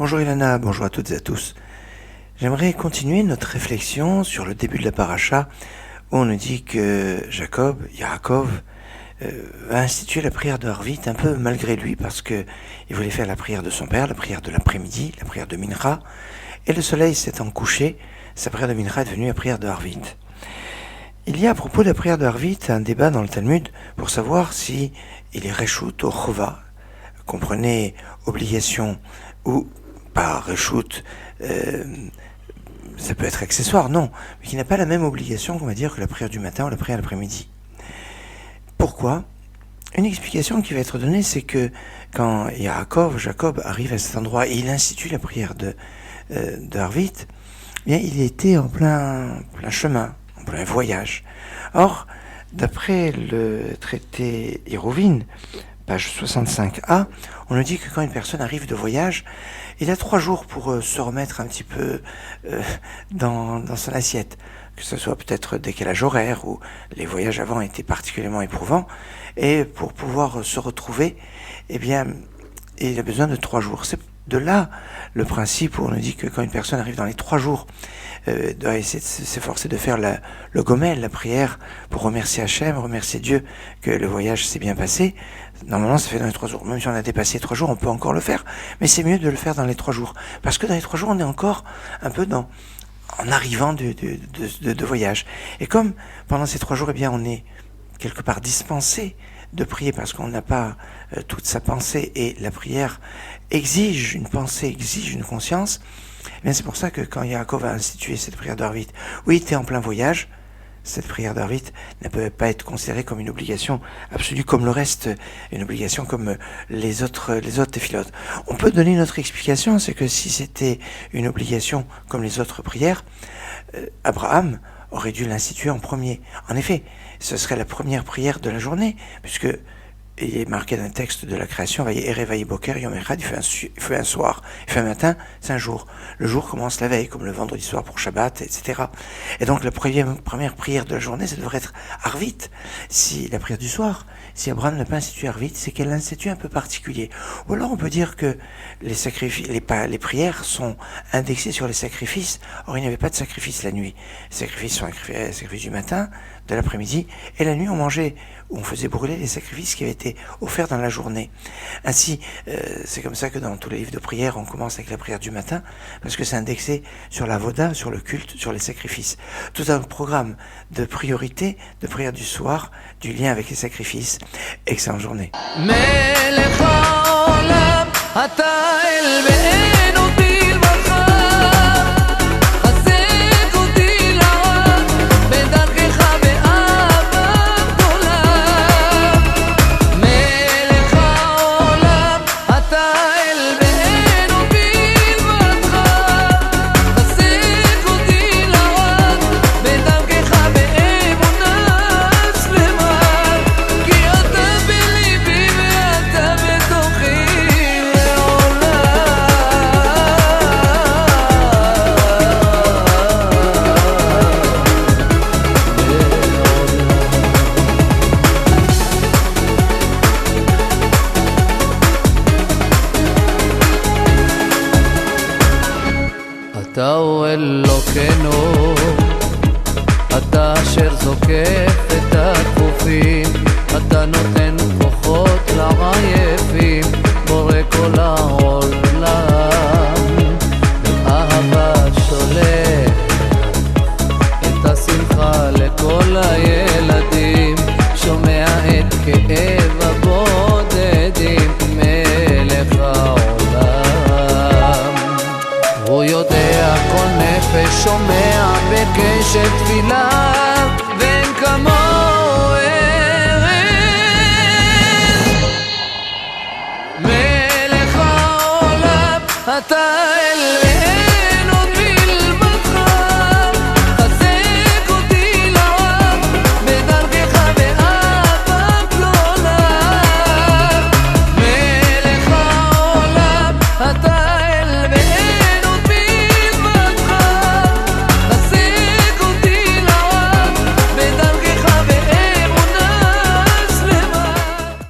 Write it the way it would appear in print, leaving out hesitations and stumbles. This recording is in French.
Bonjour Ilana, bonjour à toutes et à tous. J'aimerais continuer notre réflexion sur le début de la paracha où on nous dit que Yaakov, a institué la prière de Harvit un peu malgré lui parce que il voulait faire la prière de son père, la prière de l'après-midi, la prière de Mincha, et le soleil s'étant couché, sa prière de Mincha est devenue la prière de Harvit. Il y a à propos de la prière de Harvit un débat dans le Talmud pour savoir si il est Reshut ou Chova, comprenez obligation ou pas Reshut, ça peut être accessoire, non, mais qui n'a pas la même obligation qu'on va dire que la prière du matin ou la prière de l'après-midi. Pourquoi ? Une explication qui va être donnée, c'est que quand Jacob arrive à cet endroit et il institue la prière de Harvit, bien il était en plein chemin, en plein voyage. Or, d'après le traité Hérouvin, page 65a, on nous dit que quand une personne arrive de voyage, il a 3 jours pour se remettre un petit peu dans son assiette. Que ce soit peut-être décalage horaire ou les voyages avant étaient particulièrement éprouvants, et pour pouvoir se retrouver, eh bien, il a besoin de 3 jours. C'est de là le principe où on nous dit que quand une personne arrive dans les 3 jours, doit essayer de s'efforcer de faire le gomel, la prière, pour remercier Hachem, remercier Dieu que le voyage s'est bien passé. Normalement, ça fait dans les 3 jours. Même si on a dépassé 3 jours, on peut encore le faire, mais c'est mieux de le faire dans les 3 jours. Parce que dans les 3 jours, on est encore un peu en arrivant de voyage. Et comme pendant ces 3 jours, eh bien, on est quelque part dispensé de prier parce qu'on n'a pas toute sa pensée et la prière exige une pensée, exige une conscience, eh bien, c'est pour ça que quand Yaakov a institué cette prière d'Harvit, où il était en plein voyage, cette prière d'Harvit ne peut pas être considérée comme une obligation absolue comme le reste, une obligation comme les autres téphilotes. On peut donner une autre explication, c'est que si c'était une obligation comme les autres prières, Abraham aurait dû l'instituer en premier. En effet, ce serait la première prière de la journée, puisque il est marqué dans le texte de la création, Vayi Boker, Yom Echad, il fait un soir, il fait un matin, c'est un jour. Le jour commence la veille, comme le vendredi soir pour Shabbat, etc. Et donc la première prière de la journée, ça devrait être Harvit. Si la prière du soir, si Abraham n'a pas institué Harvit, c'est qu'elle l'institue un peu particulier. Ou alors on peut dire que les prières sont indexées sur les sacrifices. Or il n'y avait pas de sacrifice la nuit. Les sacrifices sont les sacrifices du matin, de l'après-midi, et la nuit on mangeait, on faisait brûler les sacrifices qui avaient été offerts dans la journée. Ainsi, c'est comme ça que dans tous les livres de prière, on commence avec la prière du matin, parce que c'est indexé sur la voda, sur le culte, sur les sacrifices. Tout un programme de priorité, de prière du soir, du lien avec les sacrifices. Excellente journée. אתה הוא אלוקינו, אתה אשר זוקף את הכפופים, אתה נותן כוחות לעייפים, בורא כל העולם, באהבה שולח את השמחה לכל הילדים, שומע את כאב הבודדים, מלך העולם. הוא יודע כל נפש שומע בקשב תפילה, ואין כמוהו ארץ. מלך העולם אתה אל